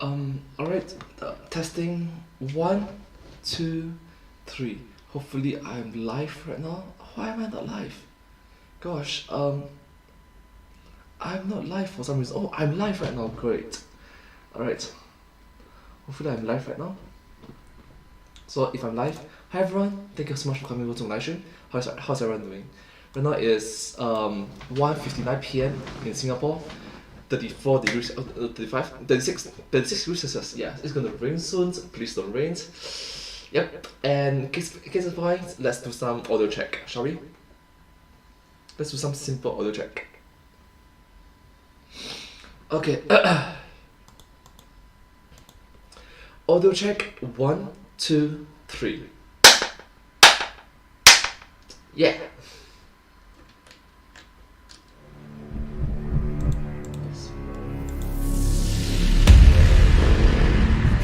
Alright, testing 1, 2, 3. Hopefully I'm live right now. Why am I not live? Gosh, I'm not live for some reason. Oh, I'm live right now, great. Alright, hopefully I'm live right now. So if I'm live, hi everyone, thank you so much for coming over to my live stream. How's everyone doing? Right now it's 1:59 PM in Singapore. 34 degrees, 35, 36 degrees Celsius. Yeah, it's gonna rain soon, so please don't rain. Yep, and in case of point, let's do some audio check, shall we? Let's do some simple audio check. Okay, audio check 1, 2, 3. Yeah.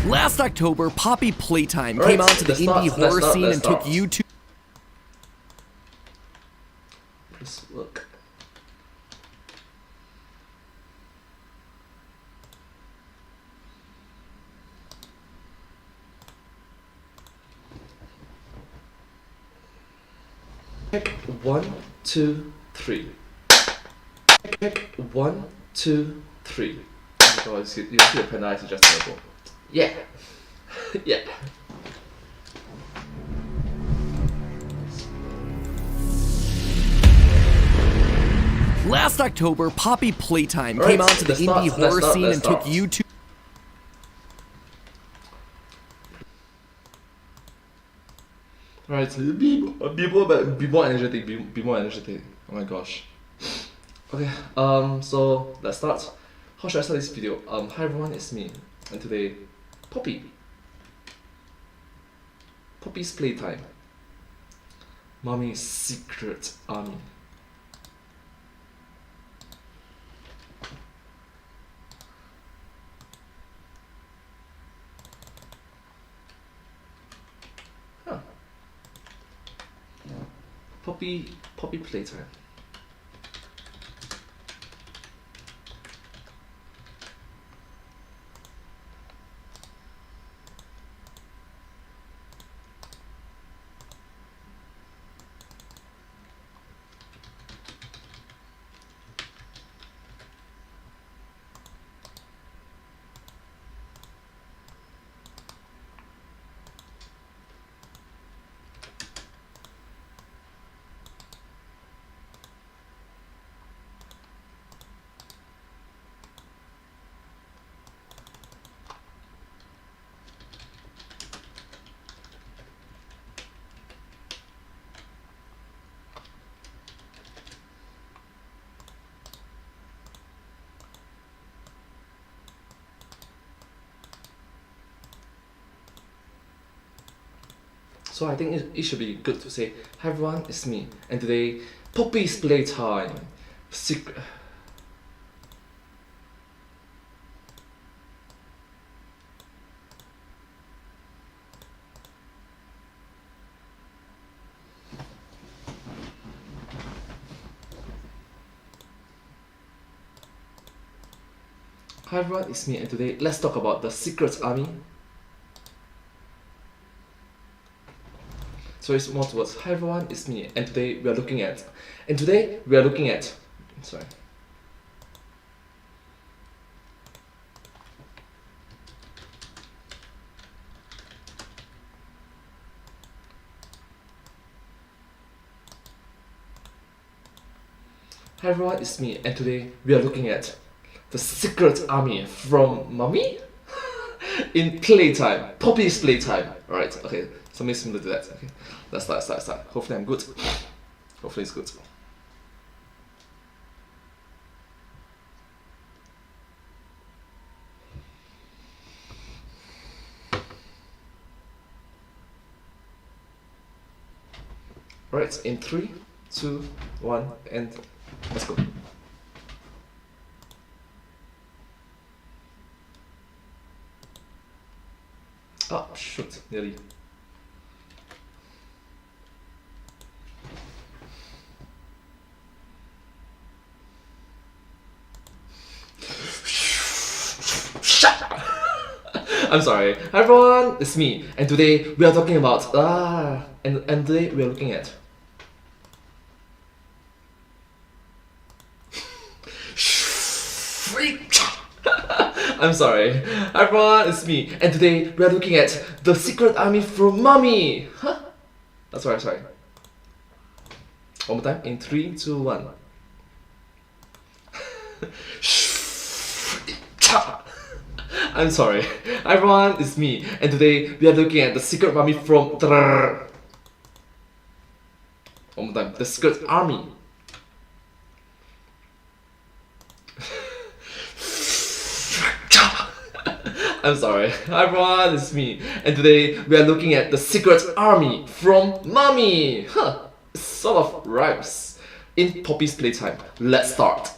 Last October, Poppy Playtime came onto the indie horror scene and took YouTube. Let's look. Check 1, 2, 3. Check 1, 2, 3. Oh my god, you see the pen eyes adjustable. Yeah. Yeah. Last October, Poppy Playtime came onto the indie horror scene and took YouTube. Alright, be more energetic, be more energetic. Oh my gosh. Okay, so let's start. How should I start this video? Hi everyone, it's me, and today, Poppy's Playtime. Mommy's Secret Army. Huh. Poppy Playtime. So I think it should be good to say, hi everyone, it's me, and today, Poppy's Playtime. Secret. Hi everyone, it's me, and today, let's talk about the Secret Army. So it's more towards, hi everyone, it's me, and today we are looking at, sorry. Hi everyone, it's me, and today we are looking at the Secret Army from Mommy in Playtime, Poppy's Playtime. Alright, okay, something similar to that. Okay, let's start. Hopefully I'm good. Hopefully it's good. Alright, in 3, 2, 1, and let's go. Oh, shoot, nearly. Shut up! I'm sorry. Hi everyone, it's me, and today we are talking about and today we are looking at I'm sorry. Hi everyone, it's me, and today we are looking at the secret army from Mummy. Huh? That's right, sorry. One more time, in 3, 2, 1. I'm sorry. Hi everyone, it's me, and today we are looking at the secret army from one more time, the secret army. I'm sorry. Hi everyone, it's me, and today we are looking at the secret army from Mummy. Huh, it sort of rhymes. In Poppy's playtime. Let's start.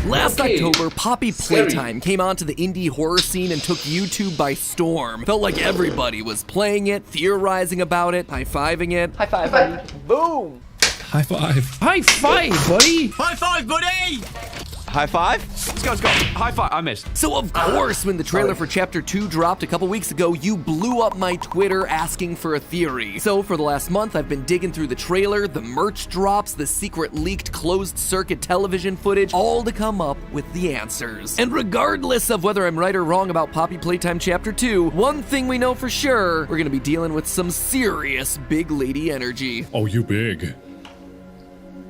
Last Okay. October, Poppy Scary. Playtime came onto the indie horror scene and took YouTube by storm. Felt like everybody was playing it, theorizing about it, high-fiving it. High five, buddy. Boom. High five. High five, buddy. High five, buddy! High five. Let's go, let's go. High five. I missed. So of course, when the trailer for Chapter 2 dropped a couple weeks ago, you blew up my Twitter asking for a theory. So for the last month, I've been digging through the trailer, the merch drops, the secret leaked closed-circuit television footage, all to come up with the answers. And regardless of whether I'm right or wrong about Poppy Playtime Chapter 2, one thing we know for sure, we're gonna be dealing with some serious big lady energy. Oh, you big.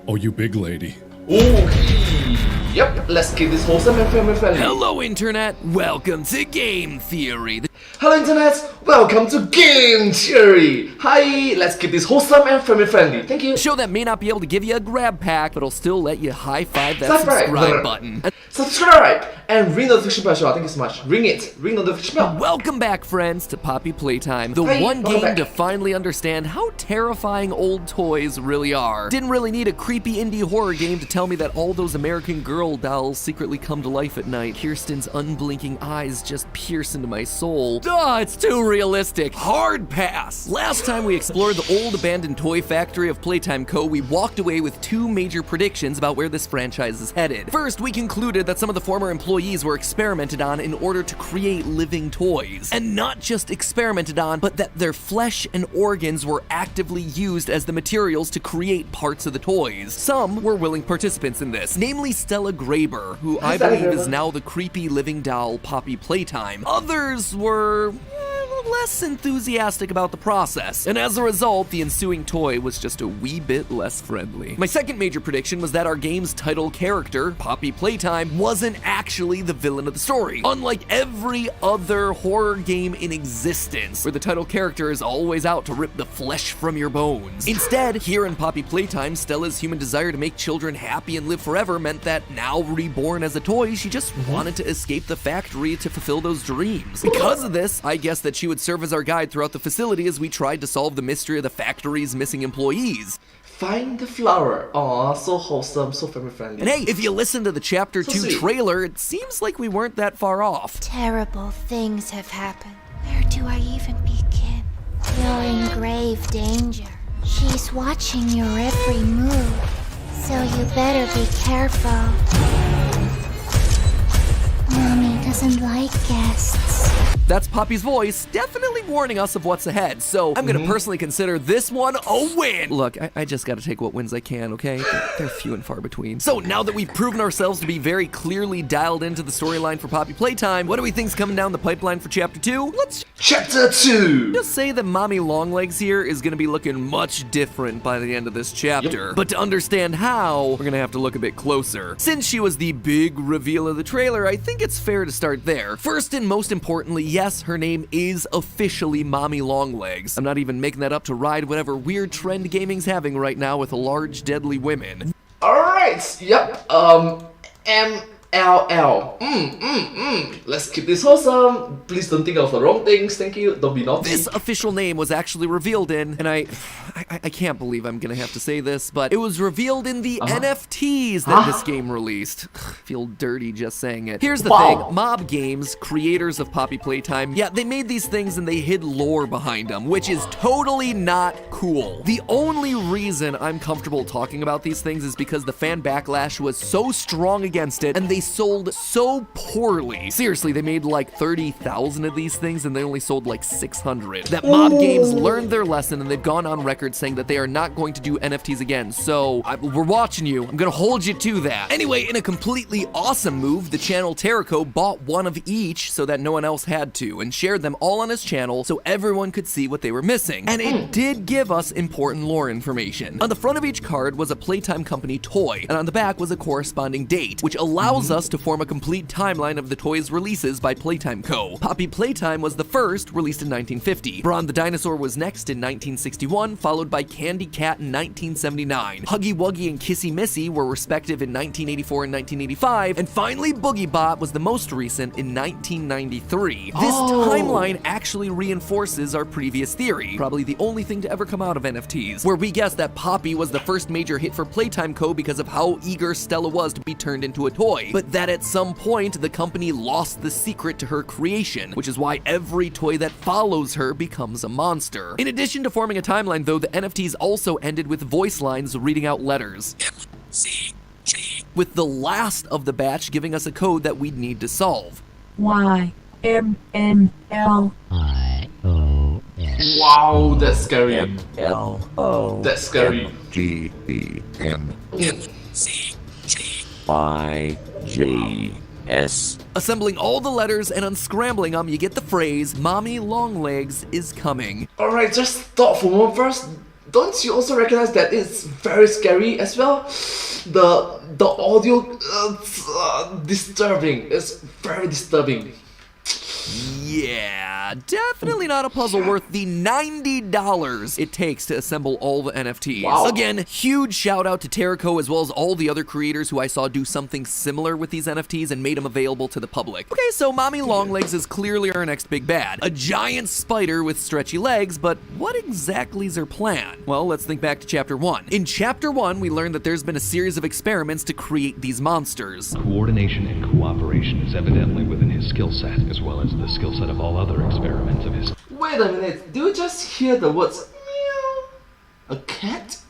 Oh, you big lady. Okay. Yep, let's keep this wholesome and family friendly. Hello, Internet! Welcome to Game Theory. Hello Internet, welcome to Game Theory. Hi, let's keep this wholesome and family friendly. Thank you. A show that may not be able to give you a grab pack, but will still let you high-five that Subscribe. subscribe button. Subscribe and ring notification bell as well. Thank you so much. Ring it. Ring notification bell. Welcome back, friends, to Poppy Playtime, the Hi, one welcome game back. to finally understand how terrifying old toys really are. Didn't really need a creepy indie horror game to tell me that all those American Girl dolls secretly come to life at night. Kirsten's unblinking eyes just pierce into my soul. Duh, it's too realistic. Hard pass. Last time we explored the old abandoned toy factory of Playtime Co., we walked away with two major predictions about where this franchise is headed. First, we concluded that some of the former employees were experimented on in order to create living toys. And not just experimented on, but that their flesh and organs were actively used as the materials to create parts of the toys. Some were willing participants in this, namely Stella Graber, who I Stella believe is Graber. now the creepy living doll Poppy Playtime. Others were less enthusiastic about the process, and as a result, the ensuing toy was just a wee bit less friendly. My second major prediction was that our game's title character, Poppy Playtime, wasn't actually the villain of the story, unlike every other horror game in existence, where the title character is always out to rip the flesh from your bones. Instead, here in Poppy Playtime, Stella's human desire to make children happy and live forever meant that, now reborn as a toy, she just wanted to escape the factory to fulfill those dreams. Because of this, I guess that she would serve as our guide throughout the facility as we tried to solve the mystery of the factory's missing employees. Find the flower. Aw, so wholesome, so family friendly. And hey, if you listen to the Chapter So 2 sweet. trailer, it seems like we weren't that far off. Terrible things have happened. Where do I even begin? You're in grave danger. She's watching your every move, so you better be careful. Mommy doesn't like guests. That's Poppy's voice, definitely warning us of what's ahead, so I'm gonna personally consider this one a win! Look, I just gotta take what wins I can, okay? They're few and far between. So now that we've proven ourselves to be very clearly dialed into the storyline for Poppy Playtime, what do we think's coming down the pipeline for Chapter 2? Let's Chapter 2. just say that Mommy Longlegs here is gonna be looking much different by the end of this chapter. But to understand how, we're gonna have to look a bit closer. Since she was the big reveal of the trailer, I think it's fair to start there. First and most importantly, yes, her name is officially Mommy Longlegs. I'm not even making that up to ride whatever weird trend gaming's having right now with large deadly women. Alright, yep. LL. Let's keep this wholesome. Please don't think of the wrong things. Thank you. Don't be naughty. This official name was actually revealed in, and I can't believe I'm gonna have to say this, but it was revealed in the NFTs that this game released. Feel dirty just saying it. Here's the thing, Mob Games, creators of Poppy Playtime, yeah, they made these things and they hid lore behind them, which is totally not cool. The only reason I'm comfortable talking about these things is because the fan backlash was so strong against it, and they sold so poorly. Seriously, they made like 30,000 of these things and they only sold like 600. That Mob Games learned their lesson and they've gone on record saying that they are not going to do NFTs again. So we're watching you. I'm gonna hold you to that. Anyway, in a completely awesome move, the channel Terrico bought one of each so that no one else had to and shared them all on his channel so everyone could see what they were missing. And it did give us important lore information. On the front of each card was a Playtime Company toy, and on the back was a corresponding date, which allows us to form a complete timeline of the toy's releases by Playtime Co. Poppy Playtime was the first, released in 1950. Brawn the Dinosaur was next in 1961, followed by Candy Cat in 1979. Huggy Wuggy and Kissy Missy were respective in 1984 and 1985, and finally Boogie Bot was the most recent in 1993. This timeline actually reinforces our previous theory, probably the only thing to ever come out of NFTs, where we guessed that Poppy was the first major hit for Playtime Co. because of how eager Stella was to be turned into a toy, but that at some point the company lost the secret to her creation, which is why every toy that follows her becomes a monster. In addition to forming a timeline though, the NFTs also ended with voice lines reading out letters, with the last of the batch giving us a code that we'd need to solve. YMNL. Wow, that's scary. L-O. That's scary. GENCYJS. Assembling all the letters and unscrambling them, you get the phrase, Mommy Longlegs is coming. Alright, just stop for a moment first. Don't you also recognize that it's very scary as well? The audio disturbing. It's very disturbing. Yeah, definitely not a puzzle worth the $90 it takes to assemble all the NFTs. Wow. Again, huge shout out to Terrico as well as all the other creators who I saw do something similar with these NFTs and made them available to the public. Okay, so Mommy Longlegs is clearly our next big bad. A giant spider with stretchy legs, but what exactly is her plan? Well, let's think back to Chapter 1. In Chapter 1, we learned that there's been a series of experiments to create these monsters. Coordination and cooperation is evidently within his skill set, as well as the skill set of all other experiments of his. Wait a minute, do you just hear the words meow? A cat?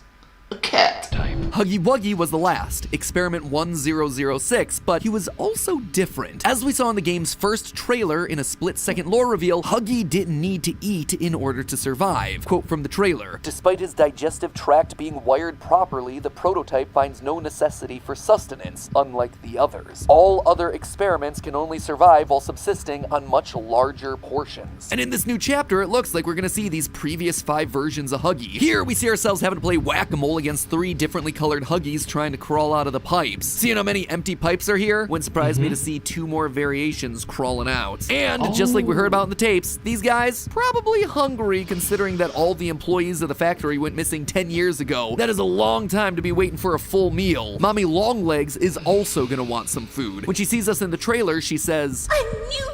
A cat. Type. Huggy Wuggy was the last, Experiment 1006, but he was also different. As we saw in the game's first trailer in a split-second lore reveal, Huggy didn't need to eat in order to survive. Quote from the trailer, "Despite his digestive tract being wired properly, the prototype finds no necessity for sustenance, unlike the others. All other experiments can only survive while subsisting on much larger portions." And in this new chapter, it looks like we're gonna see these previous 5 versions of Huggy. Here, we see ourselves having to play whack-a-mole against 3 differently colored Huggies trying to crawl out of the pipes. Seeing how many empty pipes are here? Wouldn't surprise me to see 2 more variations crawling out. And just like we heard about in the tapes, these guys probably hungry considering that all the employees of the factory went missing 10 years ago. That is a long time to be waiting for a full meal. Mommy Longlegs is also gonna want some food. When she sees us in the trailer, she says, A new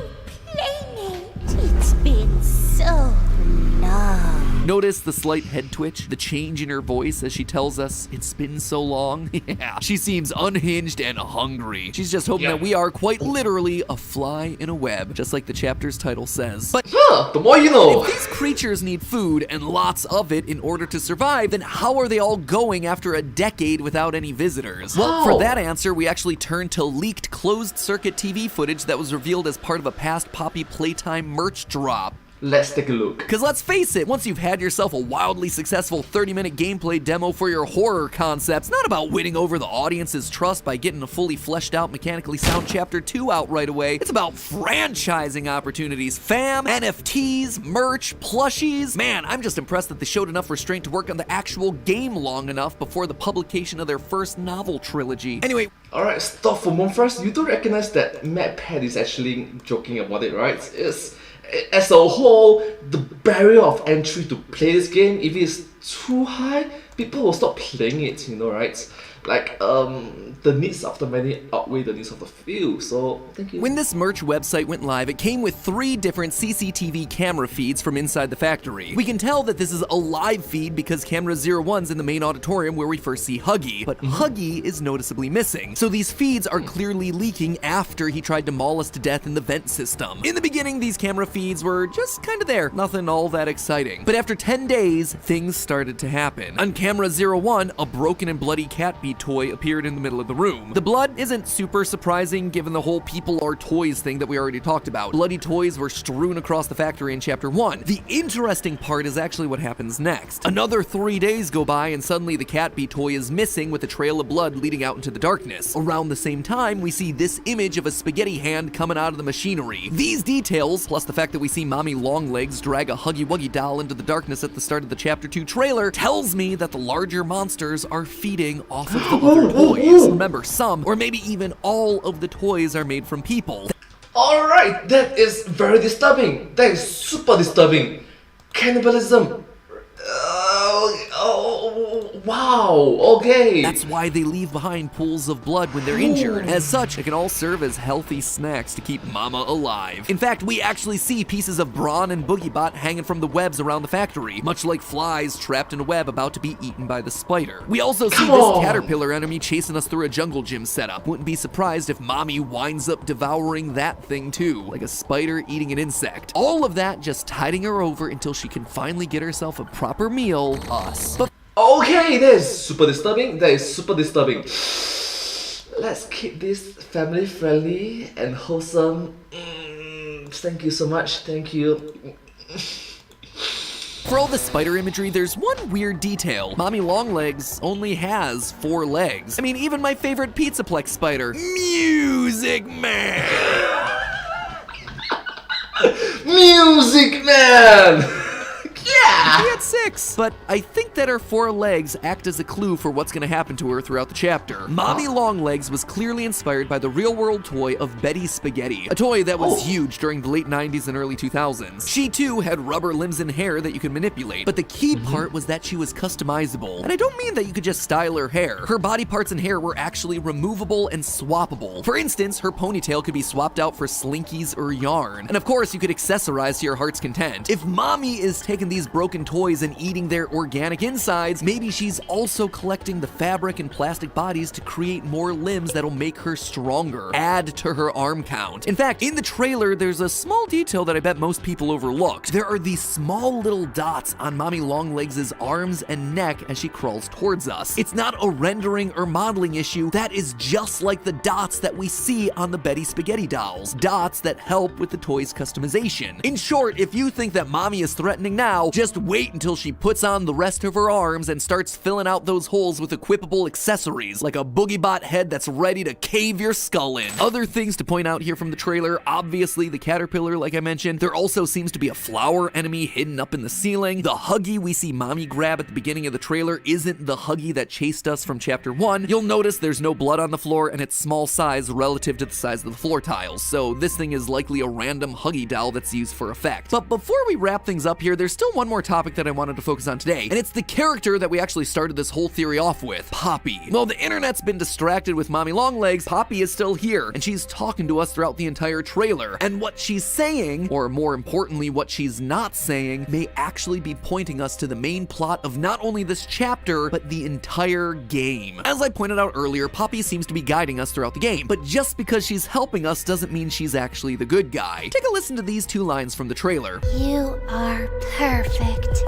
playmate. It's been so long. notice the slight head twitch, the change in her voice as she tells us it's been so long? Yeah, she seems unhinged and hungry. She's just hoping that we are quite literally a fly in a web, just like the chapter's title says. But the more you know. if these creatures need food and lots of it in order to survive, then how are they all going after a decade without any visitors? Well, for that answer, we actually turned to leaked closed-circuit TV footage that was revealed as part of a past Poppy Playtime merch drop. Let's take a look. Because let's face it, once you've had yourself a wildly successful 30-minute gameplay demo for your horror concept, it's not about winning over the audience's trust by getting a fully fleshed out, mechanically sound Chapter 2 out right away. It's about franchising opportunities, fam, NFTs, merch, plushies. Man, I'm just impressed that they showed enough restraint to work on the actual game long enough before the publication of their first novel trilogy. Anyway, alright, stop for a moment first. You do recognize that MadPad is actually joking about it, right? As a whole, the barrier of entry to play this game, if it's too high, people will stop playing it, you know, right? Like, the needs of the many outweigh the needs of the few, so thank you. When this merch website went live, it came with 3 different CCTV camera feeds from inside the factory. We can tell that this is a live feed because camera 01's in the main auditorium where we first see Huggy, but Huggy is noticeably missing. So these feeds are clearly leaking after he tried to maul us to death in the vent system. In the beginning, these camera feeds were just kind of there, nothing all that exciting. But after 10 days, things started to happen. On camera 01, a broken and bloody cat beat toy appeared in the middle of the room. The blood isn't super surprising given the whole people are toys thing that we already talked about. Bloody toys were strewn across the factory in chapter 1. The interesting part is actually what happens next. Another 3 days go by and suddenly the cat beat toy is missing with a trail of blood leading out into the darkness. Around the same time, we see this image of a spaghetti hand coming out of the machinery. These details, plus the fact that we see Mommy Longlegs drag a Huggy Wuggy doll into the darkness at the start of the chapter 2 trailer, tells me that the larger monsters are feeding off of the other toys. Remember, some, or maybe even all of the toys are made from people. Alright, that is very disturbing. That is super disturbing. Cannibalism. Wow, okay. That's why they leave behind pools of blood when they're injured. As such, it can all serve as healthy snacks to keep Mama alive. In fact, we actually see pieces of Brawn and Boogiebot hanging from the webs around the factory, much like flies trapped in a web about to be eaten by the spider. We also see this caterpillar enemy chasing us through a jungle gym setup. Wouldn't be surprised if Mommy winds up devouring that thing too, like a spider eating an insect. All of that just tiding her over until she can finally get herself a proper meal, us. But Okay, that is super disturbing. That is super disturbing. Let's keep this family friendly and wholesome. Thank you so much. Thank you. for all the spider imagery, there's one weird detail. Mommy Longlegs only has 4 legs. I mean, even my favorite Pizzaplex spider, Music Man. Music Man! Yeah! She had 6, but I think that her 4 legs act as a clue for what's gonna happen to her throughout the chapter. Mommy Longlegs was clearly inspired by the real-world toy of Betty Spaghetti, a toy that was huge during the late 90s and early 2000s. She too had rubber limbs and hair that you could manipulate, but the key part was that she was customizable. And I don't mean that you could just style her hair. Her body parts and hair were actually removable and swappable. For instance, her ponytail could be swapped out for slinkies or yarn. And of course, you could accessorize to your heart's content. If Mommy is taking these broken toys and eating their organic insides, maybe she's also collecting the fabric and plastic bodies to create more limbs that'll make her stronger, add to her arm count. In fact, in the trailer, there's a small detail that I bet most people overlooked. There are these small little dots on Mommy Longlegs' arms and neck as she crawls towards us. It's not a rendering or modeling issue, that is just like the dots that we see on the Betty Spaghetti dolls. Dots that help with the toy's customization. In short, if you think that Mommy is threatening now, just wait until she puts on the rest of her arms and starts filling out those holes with equipable accessories, like a Boogiebot head that's ready to cave your skull in. Other things to point out here from the trailer, obviously the caterpillar, like I mentioned. There also seems to be a flower enemy hidden up in the ceiling. The Huggy we see Mommy grab at the beginning of the trailer isn't the Huggy that chased us from chapter 1. You'll notice there's no blood on the floor and it's small size relative to the size of the floor tiles, so this thing is likely a random Huggy doll that's used for effect. But before we wrap things up here, there's still one more topic that I wanted to focus on today, and it's the character that we actually started this whole theory off with, Poppy. Well, the internet's been distracted with Mommy Longlegs, Poppy is still here, and she's talking to us throughout the entire trailer. And what she's saying, or more importantly, what she's not saying, may actually be pointing us to the main plot of not only this chapter, but the entire game. As I pointed out earlier, Poppy seems to be guiding us throughout the game, but just because she's helping us doesn't mean she's actually the good guy. Take a listen to these 2 lines from the trailer. You are perfect.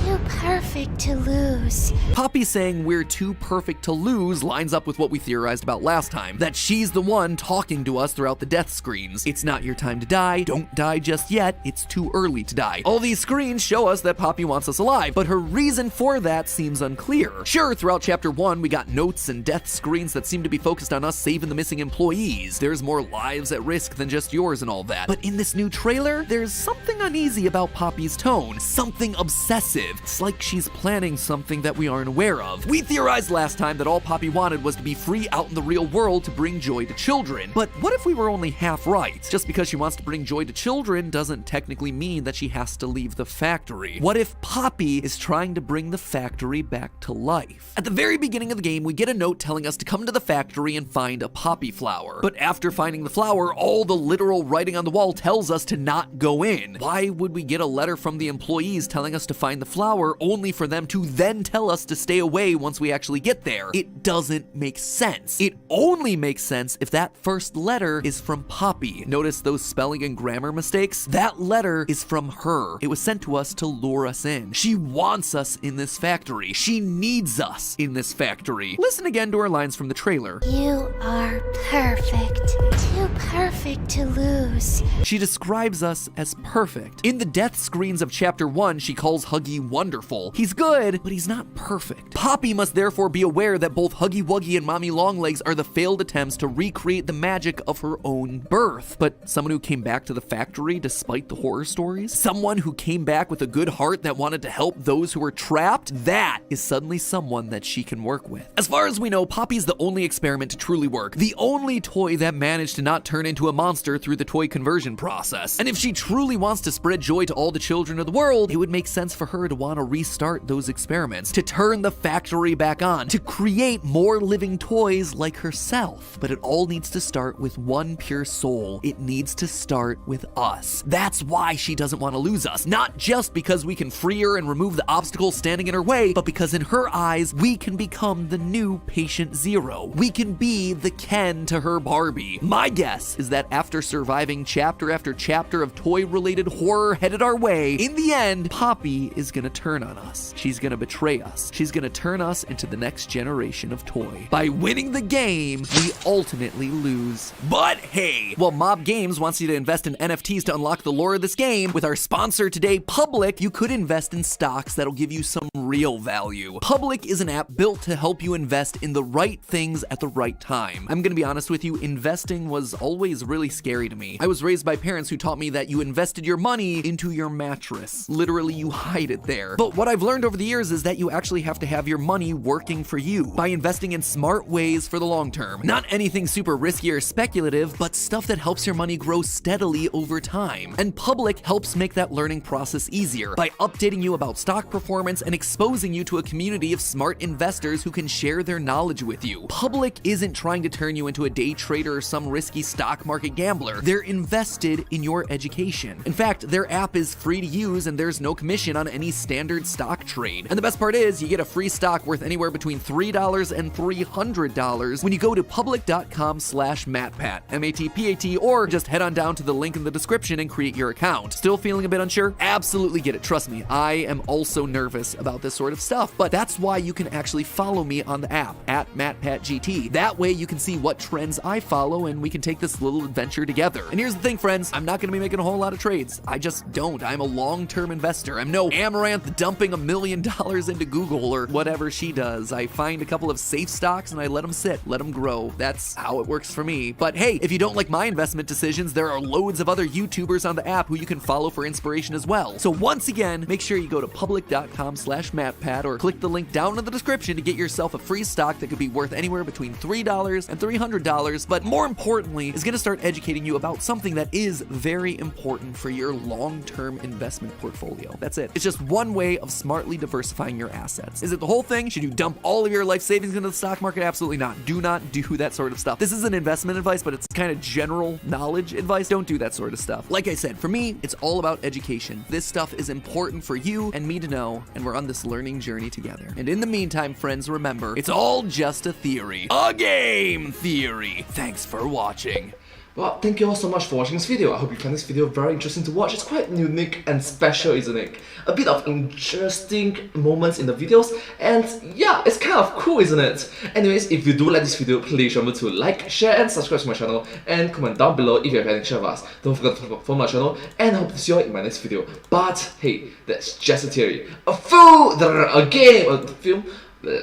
Too perfect to lose. Poppy saying we're too perfect to lose lines up with what we theorized about last time, that she's the one talking to us throughout the death screens. It's not your time to die, don't die just yet, it's too early to die. All these screens show us that Poppy wants us alive, but her reason for that seems unclear. Sure, throughout chapter 1, we got notes and death screens that seem to be focused on us saving the missing employees. There's more lives at risk than just yours and all that. But in this new trailer, there's something uneasy about Poppy's tone, something obsessive. It's like she's planning something that we aren't aware of. We theorized last time that all Poppy wanted was to be free out in the real world to bring joy to children. But what if we were only half right? Just because she wants to bring joy to children doesn't technically mean that she has to leave the factory. What if Poppy is trying to bring the factory back to life? At the very beginning of the game, we get a note telling us to come to the factory and find a poppy flower. But after finding the flower, all the literal writing on the wall tells us to not go in. Why would we get a letter from the employees telling us to find the flower only for them to then tell us to stay away once we actually get there? It doesn't make sense. It only makes sense if that first letter is from Poppy. Notice those spelling and grammar mistakes? That letter is from her. It was sent to us to lure us in. She wants us in this factory. She needs us in this factory. Listen again to her lines from the trailer. You are perfect. Too perfect to lose. She describes us as perfect. In the death screens of chapter 1, she calls Huggy wonderful. He's good, but he's not perfect. Poppy must therefore be aware that both Huggy Wuggy and Mommy Longlegs are the failed attempts to recreate the magic of her own birth. But someone who came back to the factory despite the horror stories? Someone who came back with a good heart that wanted to help those who were trapped? That is suddenly someone that she can work with. As far as we know, Poppy's the only experiment to truly work. The only toy that managed to not turn into a monster through the toy conversion process. And if she truly wants to spread joy to all the children of the world, it would make sense for her to want to restart those experiments, to turn the factory back on, to create more living toys like herself. But it all needs to start with one pure soul. It needs to start with us. That's why she doesn't want to lose us. Not just because we can free her and remove the obstacles standing in her way, but because in her eyes, we can become the new Patient Zero. We can be the Ken to her Barbie. My guess is that after surviving chapter after chapter of toy-related horror headed our way, in the end, Poppy is gonna turn on us. She's gonna betray us. She's gonna turn us into the next generation of toy. By winning the game, we ultimately lose. But hey, while Mob Games wants you to invest in NFTs to unlock the lore of this game, with our sponsor today, Public, you could invest in stocks that'll give you some real value. Public is an app built to help you invest in the right things at the right time. I'm gonna be honest with you, investing was always really scary to me. I was raised by parents who taught me that you invested your money into your mattress. Literally, you hide it there. But what I've learned over the years is that you actually have to have your money working for you by investing in smart ways for the long term. Not anything super risky or speculative, but stuff that helps your money grow steadily over time. And Public helps make that learning process easier by updating you about stock performance and exposing you to a community of smart investors who can share their knowledge with you. Public isn't trying to turn you into a day trader or some risky stock market gambler. They're invested in your education. In fact, their app is free to use and there's no commission on any standard stock trade. And the best part is you get a free stock worth anywhere between $3 and $300 when you go to public.com/MattPat, MATPAT, or just head on down to the link in the description and create your account. Still feeling a bit unsure? Absolutely get it. Trust me, I am also nervous about this sort of stuff, but that's why you can actually follow me on the app at MattPatGT. That way you can see what trends I follow and we can take this little adventure together. And here's the thing, friends, I'm not going to be making a whole lot of trades. I just don't. I'm a long-term investor. I'm no Amaranth dumping $1 million into Google or whatever she does. I find a couple of safe stocks and I let them sit, let them grow. That's how it works for me. But hey, if you don't like my investment decisions, there are loads of other YouTubers on the app who you can follow for inspiration as well. So once again, make sure you go to public.com/MattPat or click the link down in the description to get yourself a free stock that could be worth anywhere between $3 and $300, but more importantly, is going to start educating you about something that is very important for your long-term investment portfolio. That's it. It's just one way of smartly diversifying your assets. Is it the whole thing? Should you dump all of your life savings into the stock market? Absolutely not. Do not do that sort of stuff. This isn't investment advice, but it's kind of general knowledge advice. Don't do that sort of stuff. Like I said, for me, it's all about education. This stuff is important for you and me to know, and we're on this learning journey together. And in the meantime, friends, remember, it's all just a theory. A game theory. Thanks for watching. Well, thank you all so much for watching this video. I hope you find this video very interesting to watch. It's quite unique and special, isn't it? A bit of interesting moments in the videos, and yeah, it's kind of cool, isn't it? Anyways, if you do like this video, please remember to like, share, and subscribe to my channel, and comment down below if you have any share of us. Don't forget to follow my channel, and I hope to see you all in my next video. But hey, that's just a theory. A game, a film,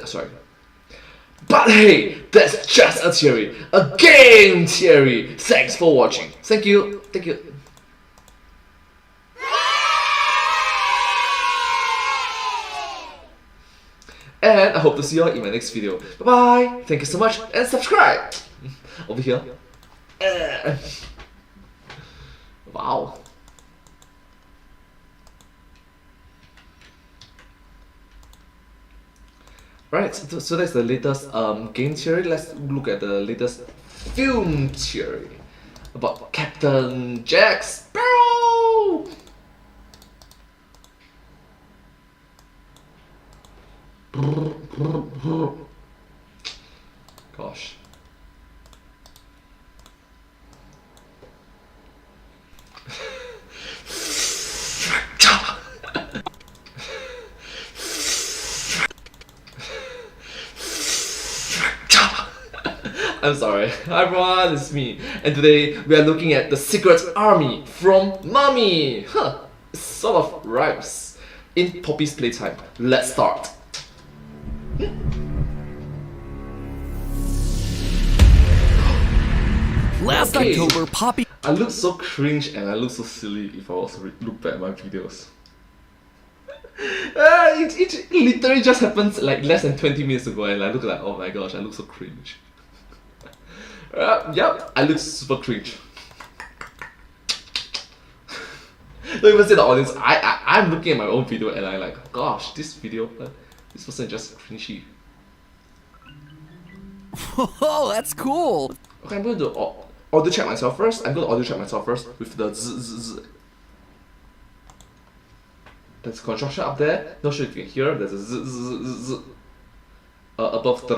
sorry. But hey, that's just a theory, a game theory. Thanks for watching. Thank you. Thank you. And I hope to see you all in my next video. Bye bye. Thank you so much and subscribe. Over here. Wow. Right, so that's the latest game theory. Let's look at the latest film theory about Captain Jack Sparrow. Gosh. I'm sorry, hi everyone, it's me, and today we are looking at the Secret Army from Mummy. It sort of rhymes. In Poppy's playtime. Let's start. Last Okay. October, Poppy I look so cringe and I look so silly if I was to look back at my videos. It literally just happens like less than 20 minutes ago and I look like, oh my gosh, I look so cringe. Yep, I look super cringe. Don't even say the audience, I'm looking at my own video and I'm like, gosh, this video, this person is just cringy. Oh, that's cool. Okay, I'm going to audio check myself first. I'm going to audio check myself first with the z. There's construction up there. Not sure if you can hear. There's a z. Above the.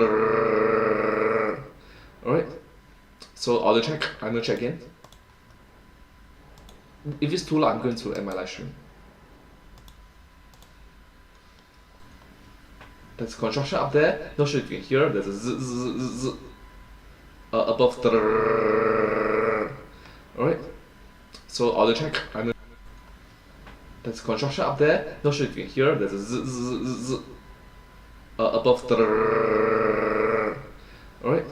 Alright. So audio check. I'm going to check again. If it's too loud, I'm going to end my live stream. There's construction up there. Not sure if you can hear. There's a z. Above the. Alright. So audio check. There's construction up there. Not sure if you can hear. There's a z. Above the. Alright.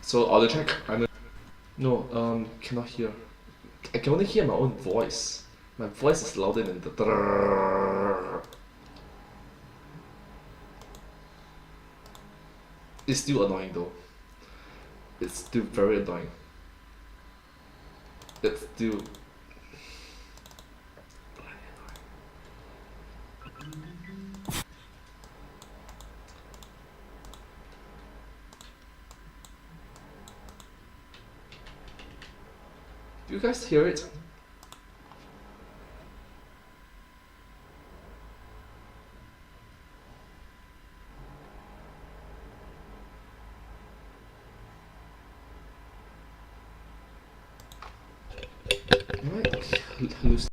So audio check. No, cannot hear. I can only hear my own voice. My voice is louder than the. It's still annoying though. It's still very annoying. It's still Do you guys hear it? Right, loose.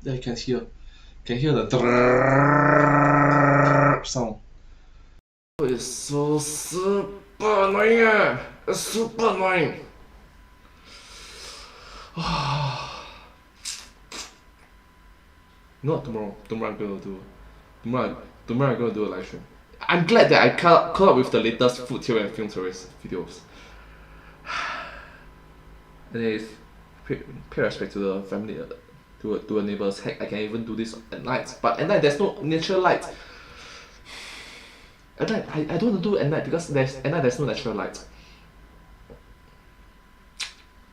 Yeah, you can hear the sound. It's so super annoying. It's super annoying. Not tomorrow. Tomorrow I'm gonna do. Tomorrow I'm gonna do a live stream. I'm glad that I caught up with the latest food theory and film theories videos. Anyways, pay respect to the family. To a neighbors. Heck, I can even do this at night. But at night there's no natural light. At night, I don't want to do it at night because at night there's no natural light.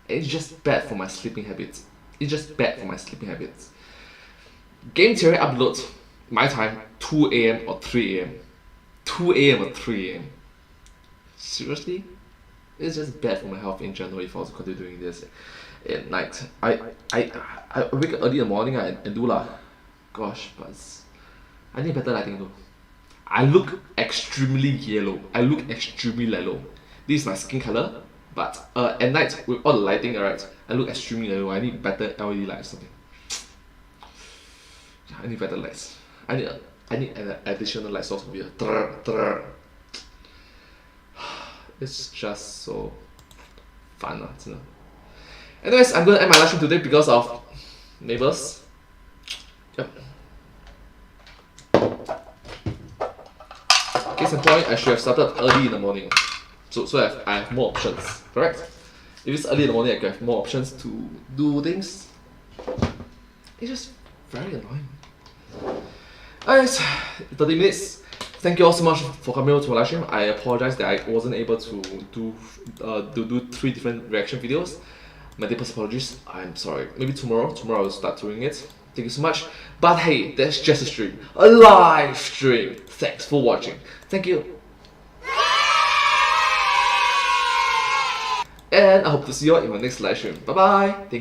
It's just bad for my sleeping habits. It's just bad for my sleeping habits. Game theory uploads my time 2 AM or 3 AM. 2 AM or 3 AM. Seriously? It's just bad for my health in general if I was to continue doing this at night. I wake up early in the morning and do lah. Gosh, but I need better lighting though. I look extremely yellow. I look extremely yellow. This is my skin color. But at night with all the lighting, alright, I look extremely yellow. I need better LED lights or something. I need better lights. I need an additional light source over here. It's just so fun, isn't it? Anyways, I'm gonna end my live stream today because of neighbors. Yep. Case in point, I should have started early in the morning, so I have more options. Correct? If it's early in the morning, I can have more options to do things. It's just very annoying. Alright, 30 minutes. Thank you all so much for coming over to my live stream. I apologize that I wasn't able to do 3 different reaction videos. My deepest apologies. I'm sorry. Maybe tomorrow I'll start doing it. Thank you so much. But hey, that's just a stream. A live stream. Thanks for watching. Thank you. And I hope to see you all in my next live stream. Bye bye. Thanks.